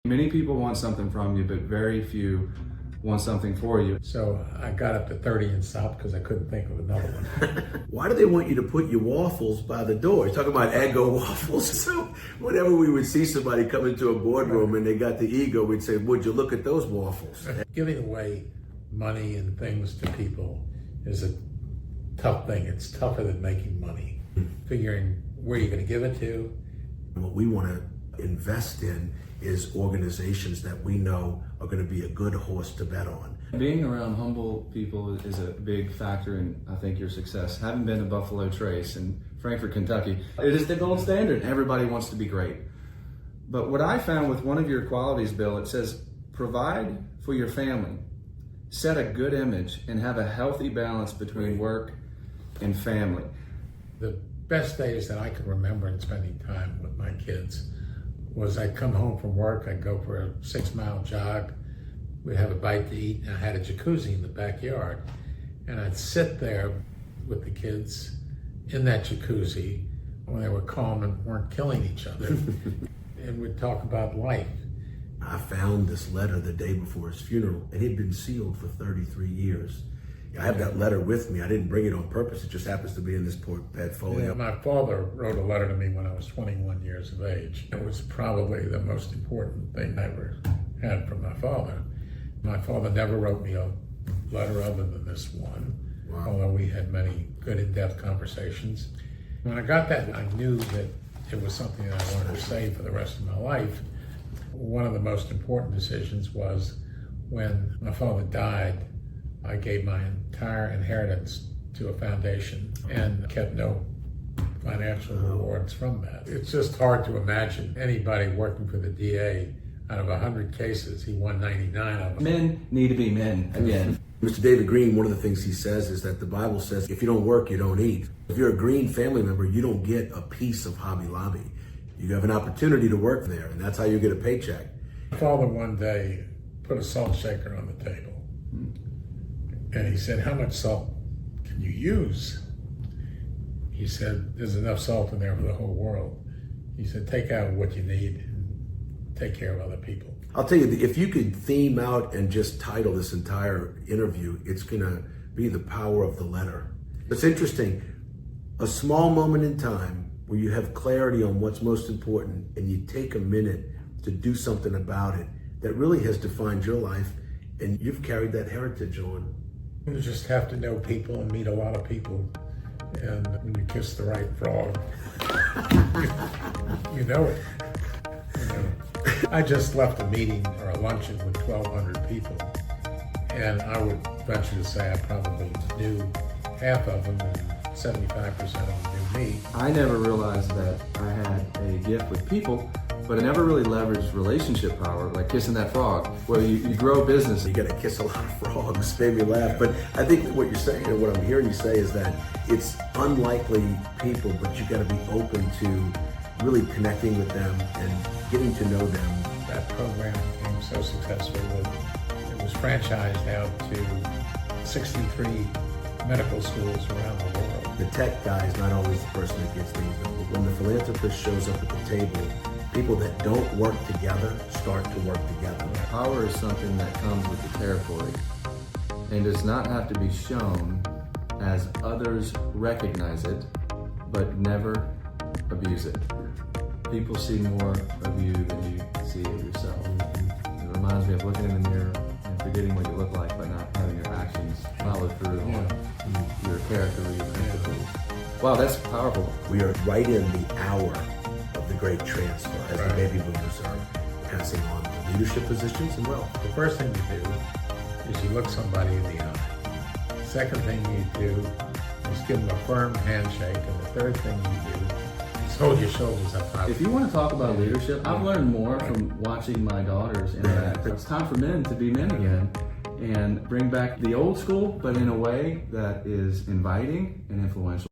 Many people want something from you, but very few want something for you. So I got up to 30 and stopped because I couldn't think of another one. Why do they want you to put your waffles by the door? You're talking about Eggo waffles. So whenever we would see somebody come into a boardroom and they got the ego, we'd say, would you look at those waffles? Giving away money and things to people is a tough thing. It's tougher than making money. Figuring where you're going to give it to. What we want to invest in is organizations that we know are going to be a good horse to bet on. Being around humble people is a big factor in, I think, your success. Having been to Buffalo Trace in Frankfort, Kentucky, it is the gold standard. Everybody wants to be great. But what I found with one of your qualities, Bill, it says, provide for your family, set a good image, and have a healthy balance between work and family. The best days that I can remember in spending time with my kids was I'd come home from work, I'd go for a 6-mile jog, we'd have a bite to eat, and I had a jacuzzi in the backyard. And I'd sit there with the kids in that jacuzzi when they were calm and weren't killing each other, and we'd talk about life. I found this letter the day before his funeral, and it had been sealed for 33 years. I have that letter with me. I didn't bring it on purpose. It just happens to be in this portfolio. Yeah, my father wrote a letter to me when I was 21 years of age. It was probably the most important thing I ever had from my father. My father never wrote me a letter other than this one, although we had many good in-depth conversations. When I got that, I knew that it was something that I wanted to say for the rest of my life. One of the most important decisions was when my father died, I gave my entire inheritance to a foundation and kept no financial rewards from that. It's just hard to imagine anybody working for the DA. Out of 100 cases, he won 99 of them. Men need to be men again. Mr. David Green, one of the things he says is that the Bible says, if you don't work, you don't eat. If you're a Green family member, you don't get a piece of Hobby Lobby. You have an opportunity to work there, and that's how you get a paycheck. My father one day put a salt shaker on the table. And he said, how much salt can you use? He said, there's enough salt in there for the whole world. He said, take out what you need and take care of other people. I'll tell you, if you could theme out and just title this entire interview, it's going to be the power of the letter. It's interesting, a small moment in time where you have clarity on what's most important and you take a minute to do something about it that really has defined your life, and you've carried that heritage on. You just have to know people and meet a lot of people. And when you kiss the right frog, you know it. You know. I just left a meeting or a luncheon with 1,200 people. And I would venture to say I probably knew half of them and 75% of them knew me. I never realized that I had a gift with people, but I never really leveraged relationship power, like kissing that frog, where you grow business. You gotta kiss a lot of frogs, made me laugh. But I think what you're saying, and what I'm hearing you say, is that it's unlikely people, but you gotta be open to really connecting with them and getting to know them. That program became so successful that it was franchised out to 63 medical schools around the world. The tech guy is not always the person that gets things done, but when the philanthropist shows up at the table, people that don't work together start to work together. Power is something that comes with the territory and does not have to be shown as others recognize it, but never abuse it. People see more of you than you see of yourself. It reminds me of looking in the mirror and forgetting what you look like, but not having your actions follow through on your character or your principles. Wow, that's powerful. We are right in the hour of the great transfer as the baby boomers are passing on to leadership positions and wealth. The first thing you do is you look somebody in the eye. The second thing you do is give them a firm handshake. And the third thing you do is hold your shoulders up high. If you want to talk about leadership, I've learned more from watching my daughters interact. It's time for men to be men again and bring back the old school, but in a way that is inviting and influential.